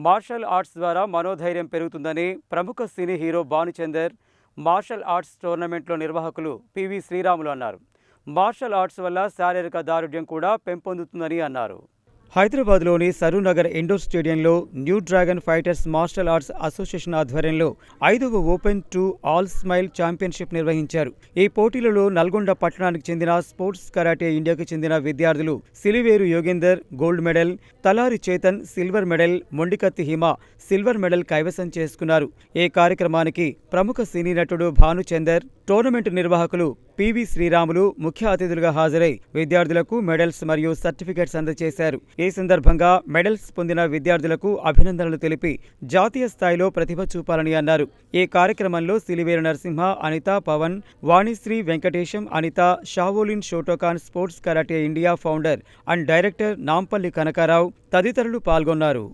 Martial arts ద్వారా మనోధైర్యం పెరుగుతుందని ప్రముఖ సినీ హీరో భానుచందర్, మార్షల్ ఆర్ట్స్ టోర్నమెంట్లో నిర్వాహకులు పివి శ్రీరాములు అన్నారు. మార్షల్ ఆర్ట్స్ వల్ల శారీరక దారుఢ్యం కూడా పెంపొందుతుందని అన్నారు. హైదరాబాద్లోని సరూనగర్ ఇండోర్ స్టేడియంలో New Dragon Fighters Martial Arts Association ఆధ్వర్యంలో 5వ open to all smile championship నిర్వహించారు. ఈ పోటీలలో నల్గొండ పట్టణానికి చెందిన స్పోర్ట్స్ కరాటే ఇండియాకు చెందిన విద్యార్థులు సిలివేరు యోగేందర్ గోల్డ్ మెడల్, తలారి చేతన్ సిల్వర్ మెడల్, మొండికత్తి హిమ సిల్వర్ మెడల్ కైవసం చేసుకున్నారు. ఈ కార్యక్రమానికి ప్రముఖ సినీ నటుడు భానుచందర్, టోర్నమెంట్ నిర్వాహకులు పివి శ్రీరాములు ముఖ్య అతిథులుగా హాజరై విద్యార్థులకు మెడల్స్ మరియు సర్టిఫికెట్స్ అందజేశారు. ఈ సందర్భంగా మెడల్స్ పొందిన విద్యార్థులకు అభినందనలు తెలిపి జాతీయ స్థాయిలో ప్రతిభ చూపాలని అన్నారు. ఈ కార్యక్రమంలో Siliveru Narasimha, Anitha, Pavan, Vanisri Venkatesham, Anitha, Shaolin Shotokan sports karate India founder and director Nampally Kanakarao తదితరులు పాల్గొన్నారు.